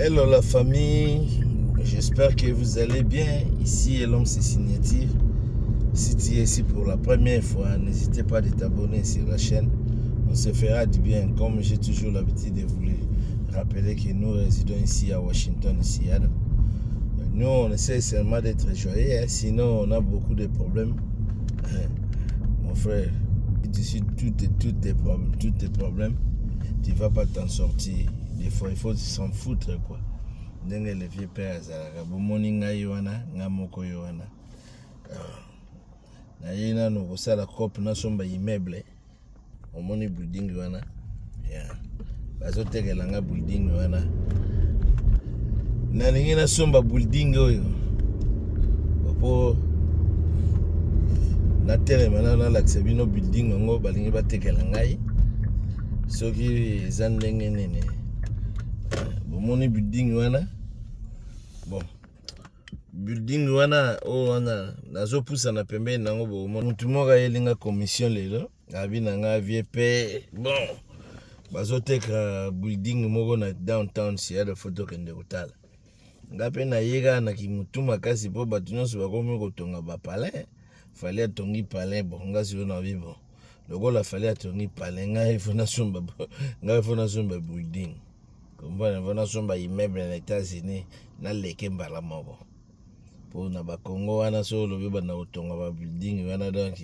Hello la famille, j'espère que vous allez bien. Ici l'homme c'est Signature. Si tu es ici pour la première fois, n'hésitez pas à t'abonner sur la chaîne. On se fera du bien, comme j'ai toujours l'habitude de vous le rappeler que nous résidons ici à Washington, Seattle. Nous on essaie seulement d'être joyeux, sinon on a beaucoup de problèmes. Mon frère, d'ici tous tes problèmes, tu ne vas pas t'en sortir. Des fois, il faut s'en foutre, quoi. Ndenge le vieux père azalaka bomoni ngai wana nga moko yo wana na ye nano kosala cope nasomba immeuble omoni building wana bazotekela nga building wana nalingi nasomba building oyo po natelema nalakisa bino building yango balingi batekela ngai soki eza ndenge nene bomoni building wana bon building wana wana nazopusa na pembeni nango bomoni mutu moko ayelinga commission lelo abi na nga vie pe bon bazoteka building moko na downtown Seattle photo kende kotala nga pe nayeka na kimutu makasi po bato nyonso bakomi kotonga bapalais fallait atongi palais bon nga sio na bibo lokola fallait atongi palais nga ifo nasomba building comprendre vona somba immeuble na États-Unis na leke mbala moko po na bakongo wana so lobi bana kotonga ba building wana donc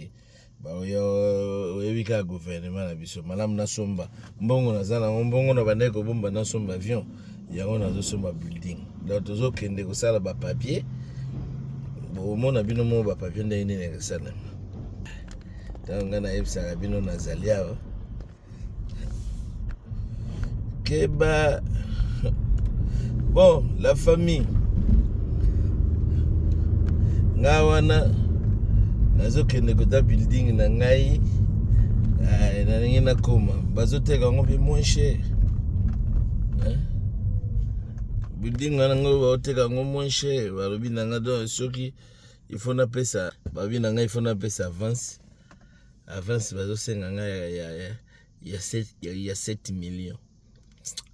ba oyebika gouvernement na biso malamu na somba mbongo nazala mbongo na bande ko bomba na somba avion yango nazo somba building donc tozo kende ko sala ba papier bo mona bino mo ba papier ndenge nini kesana tanga na ebisa bino nazali awa Keba. Bon, la famille. Nga wana nazokende kota building na ngai nalingi nakoma bazoteka ngo mpe moins cher building wana ngo baoteka ngo moins cher balobi na nga donc soki il faut napesa babi na ngai il faut napesa avance bazosenga ngai ya 7 millions.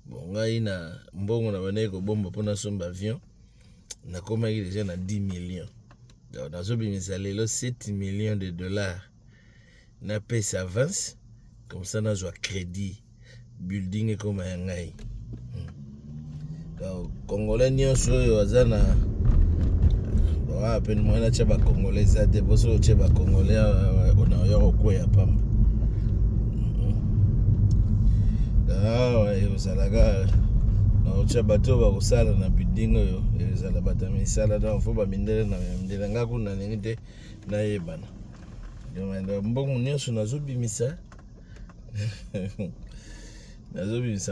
Bon, ngai na mbongo na bane ko bomba pona somba avion nakomaki déjà na 10 millions. Donc nazobimisa lelo 7 millions de dollars na pesa avance comme ça nazwa crédit building ekoma ya ngai. Donc congolais nyonso oyo aza na pe mwana cha ba congolais za te boso che ba congolais ona yo koya pamba. Ezalaka na ocha bato bakosala na building oyo ezala bata misala donc fo bamindele na mindele nga kuna ndenge te nayebana donc mbongo nyonso nazobimisa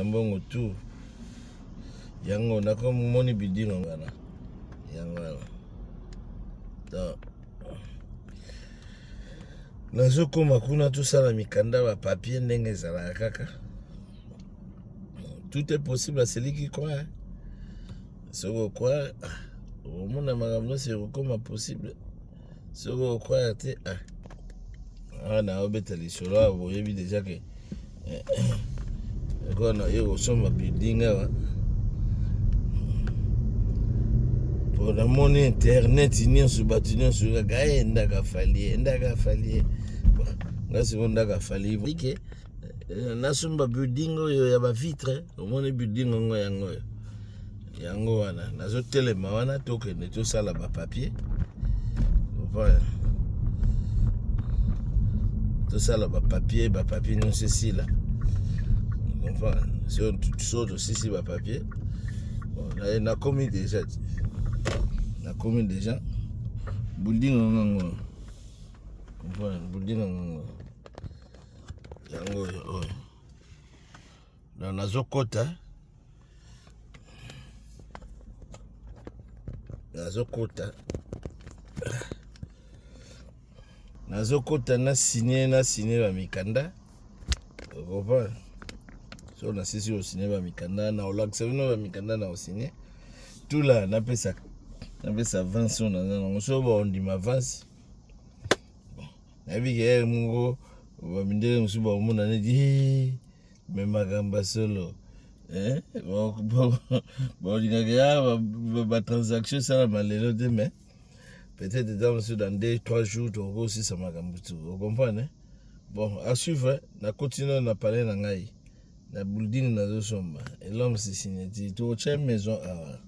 mbongo tu yango nakomoni building wana yango wana donc nazokoma kuna tosala mikanda ba papier ndenge ezalaka kaka. Tout est possible à celui qui croit. Ce qu'on croit, au monde a c'est comme possible. Ce qu'on croit, on a obéi sur là, vous voyez déjà que on a eu au sommet building. Pour le monde internet, il y a un bâtiment sur la gaïe, ndaga fali. Là c'est bon ndaga fali. Vous voyez que nasomba building oyo ya ba vitre omoni building ngo yango wana nazotelema wana tokende tosala ba papier voilà tosala ba papier nyonso esila enfin sur tout aussi ba papier bon nakomi déjà building ngo voilà building ngo yango oyo na nazokota na signé ba mikanda comprendre so na sisi o signé ba mikanda na olakisa bino ba mikanda na o signé tout là napesa avance na so ba ondima avance bon na bige mungo bamindele musuba omona nedi me magamba solo Bon, il y a une transaction, ça m'a l'air demain. Peut-être dans 2-3 jours, tu aussi ça m'a gambutu. Vous comprenez? Bon, à suivre, na continue na parler na ngai. Na building na zo somba. Et l'homme s'est signé. Tu as une maison à